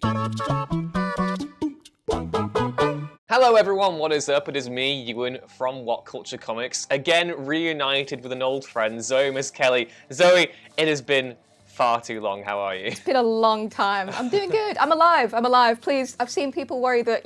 Hello everyone, what is up? It is me, Ewan, from What Culture Comics, again reunited with an old friend, Zoe Miss Kelly. Zoe, it has been far too long, how are you? It's been a long time. I'm doing good. I'm alive. Please, I've seen people worry that,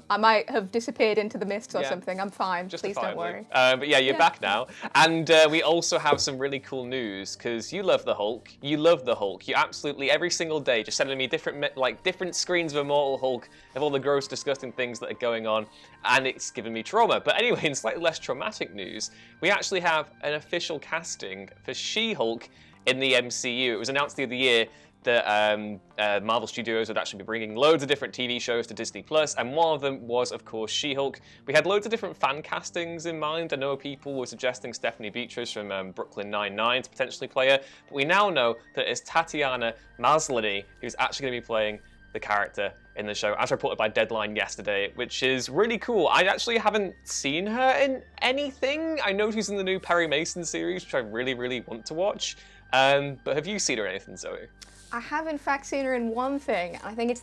I might have disappeared into the mists or something. I'm fine. Please don't worry. But yeah, you're back now. And we also have some really cool news, because you love the Hulk. You love the Hulk. You absolutely, every single day, just sending me different screens of Immortal Hulk, of all the gross, disgusting things that are going on, and it's given me trauma. But anyway, in slightly less traumatic news, we actually have an official casting for She-Hulk in the MCU. It was announced the other year that Marvel Studios would actually be bringing loads of different TV shows to Disney+, and one of them was, of course, She-Hulk. We had loads of different fan castings in mind. I know people were suggesting Stephanie Beatrice from Brooklyn Nine-Nine to potentially play her, but we now know that it's Tatiana Maslany who's actually going to be playing the character in the show, as reported by Deadline yesterday, which is really cool. I actually haven't seen her in anything. I know she's in the new Perry Mason series, which I really, really want to watch. But have you seen her in anything, Zoe? I have in fact seen her in one thing, and I think it's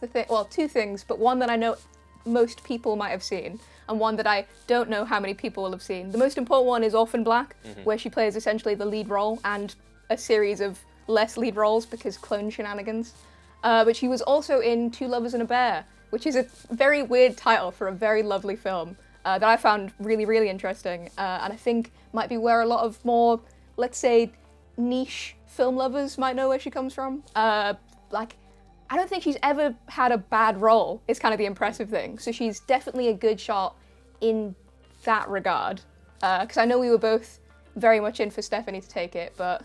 two things, but one that I know most people might have seen, and one that I don't know how many people will have seen. The most important one is Orphan Black, where she plays essentially the lead role and a series of less lead roles because clone shenanigans. But she was also in Two Lovers and a Bear, which is a very weird title for a very lovely film that I found really, really interesting, and I think might be where a lot of more, let's say, niche film lovers might know where she comes from. I don't think she's ever had a bad role, is kind of the impressive thing. So she's definitely a good shot in that regard. Because I know we were both very much in for Stephanie to take it, but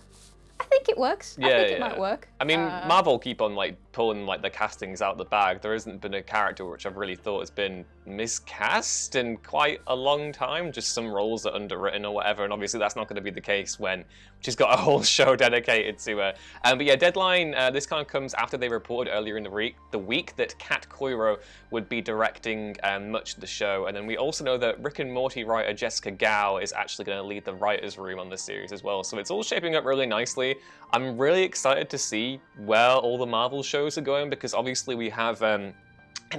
I think it works. I think it might work. I mean, Marvel keep on pulling the castings out the bag. There hasn't been a character which I've really thought has been miscast in quite a long time. Just some roles that are underwritten or whatever. And obviously that's not going to be the case when she's got a whole show dedicated to her. But yeah, Deadline. This kind of comes after they reported earlier in the week that Kat Coiro would be directing much of the show. And then we also know that Rick and Morty writer Jessica Gao is actually going to lead the writers' room on the series as well. So it's all shaping up really nicely. I'm really excited to see where all the Marvel shows are going, because obviously we have and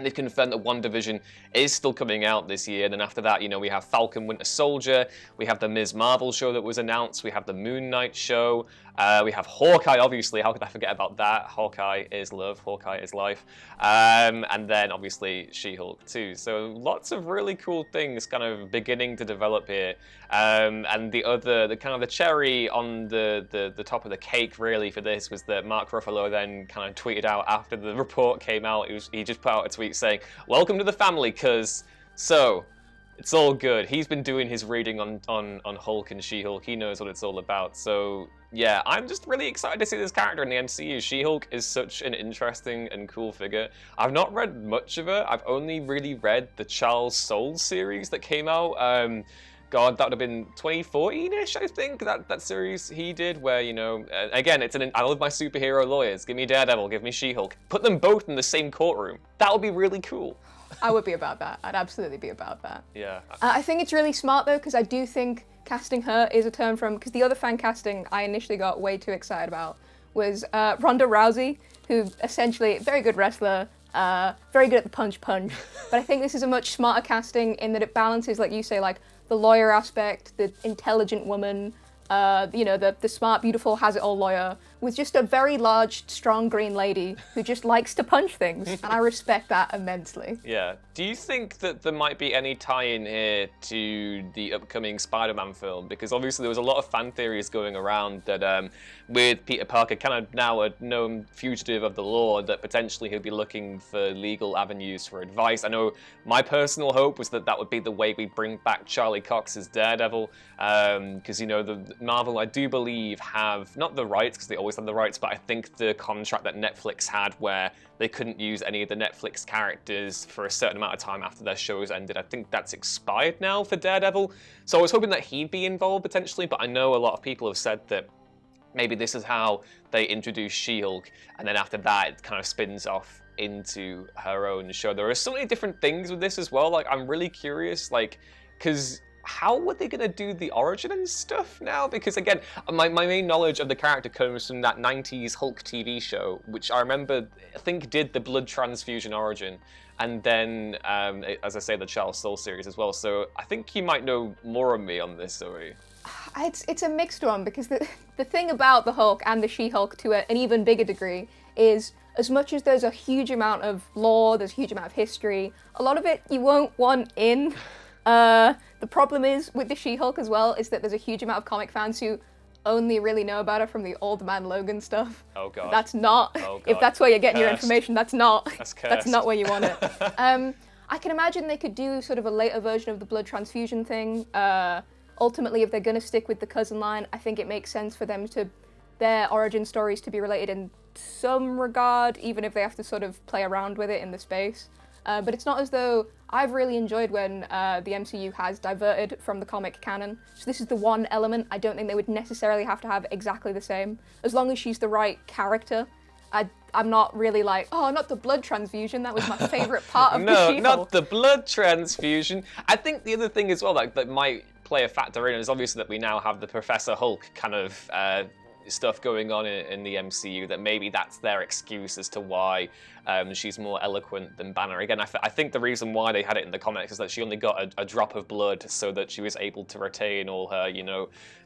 they've confirmed that WandaVision is still coming out this year. Then after that, we have Falcon Winter Soldier, we have the Ms. Marvel show that was announced, we have the Moon Knight show, we have Hawkeye, obviously. How could I forget about that? Hawkeye is love, Hawkeye is life. And then obviously She-Hulk too. So lots of really cool things kind of beginning to develop here. And the cherry on the top of the cake really for this was that Mark Ruffalo then kind of tweeted out after the report came out. He just put out a tweet saying, "Welcome to the family, cuz." So it's all good. He's been doing his reading on Hulk and She-Hulk. He knows what it's all about. So yeah, I'm just really excited to see this character in the MCU. She-Hulk is such an interesting and cool figure. I've not read much of her. I've only really read the Charles Soule series that came out. God, that would have been 2014-ish, I think, that series he did, where, again, I love my superhero lawyers. Give me Daredevil, give me She-Hulk. Put them both in the same courtroom. That would be really cool. I would be about that. I'd absolutely be about that. Yeah. I think it's really smart, though, because I do think casting her is a turn from... Because the other fan casting I initially got way too excited about was Ronda Rousey, who essentially, very good wrestler, very good at the punch. But I think this is a much smarter casting in that it balances, like you say, the lawyer aspect, the intelligent woman, the smart, beautiful, has-it-all lawyer, with just a very large, strong green lady who just likes to punch things, and I respect that immensely. Yeah. Do you think that there might be any tie-in here to the upcoming Spider-Man film? Because obviously there was a lot of fan theories going around that with Peter Parker kind of now a known fugitive of the law, that potentially he'll be looking for legal avenues for advice. I know my personal hope was that would be the way we bring back Charlie Cox as Daredevil, because, the Marvel, I do believe, have, not the rights, because they always have the rights, but I think the contract that Netflix had where they couldn't use any of the Netflix characters for a certain amount of time after their shows ended. I think that's expired now for Daredevil. So I was hoping that he'd be involved potentially, but I know a lot of people have said that maybe this is how they introduce She-Hulk, and then after that it kind of spins off into her own show. There are so many different things with this as well. I'm really curious, because how were they going to do the origin and stuff now? Because again, my main knowledge of the character comes from that 90s Hulk TV show, which I remember, I think did the blood transfusion origin. And then, as I say, the Charles Soule series as well. So I think you might know more of me on this, Zoe. It's a mixed one, because the thing about the Hulk and the She-Hulk to an even bigger degree is, as much as there's a huge amount of lore, there's a huge amount of history, a lot of it you won't want in. The problem is with the She-Hulk as well is that there's a huge amount of comic fans who only really know about her from the Old Man Logan stuff. Oh god. That's not. Oh, god. If that's where you're getting your Cursed. information, that's not. That's cursed. That's not where you want it. I can imagine they could do sort of a later version of the blood transfusion thing. Ultimately, if they're going to stick with the cousin line, I think it makes sense for them to their origin stories to be related in some regard, even if they have to sort of play around with it in the space. But it's not as though I've really enjoyed when the MCU has diverted from the comic canon. So this is the one element I don't think they would necessarily have to have exactly the same. As long as she's the right character, I'm not really like, oh, not the blood transfusion. That was my favorite part of the She-Hulk. No, not the blood transfusion. I think the other thing as well that might play a factor in is obviously that we now have the Professor Hulk kind of stuff going on in the MCU, that maybe that's their excuse as to why she's more eloquent than Banner. Again, I think the reason why they had it in the comics is that she only got a drop of blood so that she was able to retain all her,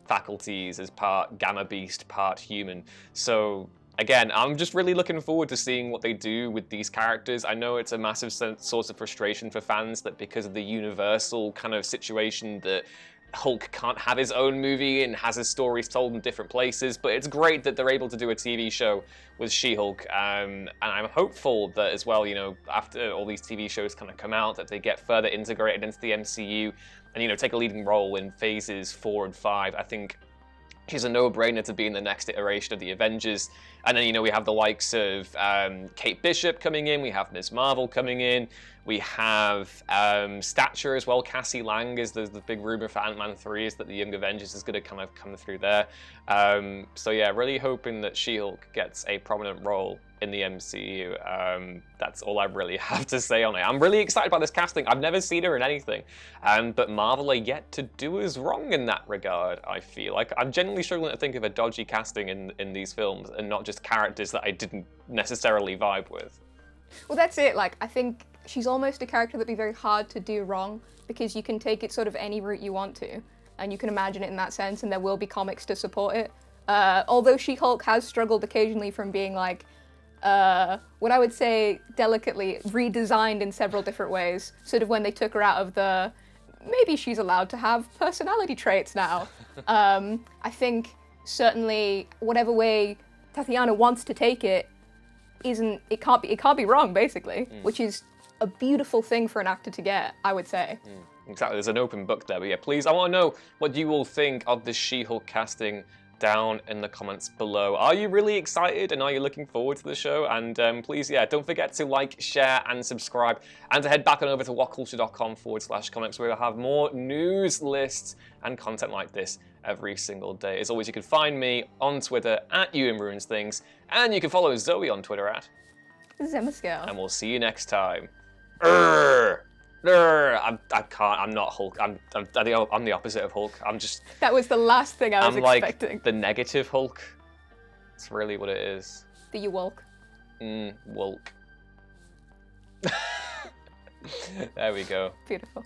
faculties as part Gamma Beast, part human. So again, I'm just really looking forward to seeing what they do with these characters. I know it's a massive source of frustration for fans that because of the Universal kind of situation that Hulk can't have his own movie and has his stories told in different places, but it's great that they're able to do a TV show with She-Hulk, and I'm hopeful that as well, after all these TV shows kind of come out, that they get further integrated into the MCU and, take a leading role in phases 4 and 5. I think she's a no-brainer to be in the next iteration of the Avengers. And then, we have the likes of Kate Bishop coming in, we have Ms. Marvel coming in, we have Stature as well. Cassie Lang is the big rumor for Ant-Man 3 is that the Young Avengers is going to kind of come through there. So yeah, really hoping that She-Hulk gets a prominent role in the MCU. That's all I really have to say on it. I'm really excited about this casting. I've never seen her in anything, but Marvel are yet to do us wrong in that regard, I feel. Like, I'm genuinely struggling to think of a dodgy casting in these films, and not just characters that I didn't necessarily vibe with. Well, that's it. Like, I think she's almost a character that'd be very hard to do wrong, because you can take it sort of any route you want to, and you can imagine it in that sense, and there will be comics to support it. Although She-Hulk has struggled occasionally from being like, what I would say delicately redesigned in several different ways, sort of when they took her out of the, maybe she's allowed to have personality traits now. I think certainly whatever way Tatiana wants to take it it can't be wrong, basically, which is a beautiful thing for an actor to get, I would say. Exactly, there's an open book there, but yeah, please, I want to know what you all think of the She-Hulk casting down in the comments below. Are you really excited, and are you looking forward to the show? And please, yeah, don't forget to like, share, and subscribe, and to head back on over to whatculture.com/comics, where we'll have more news lists and content like this every single day. As always, you can find me on Twitter at @EwanRuinsThings, and you can follow Zoe on Twitter at Zemascale. And we'll see you next time. I can't. I'm not Hulk. I'm the opposite of Hulk. That was the last thing I was expecting. Like the negative Hulk. That's really what it is. The Yewolk. Wulk. There we go. Beautiful.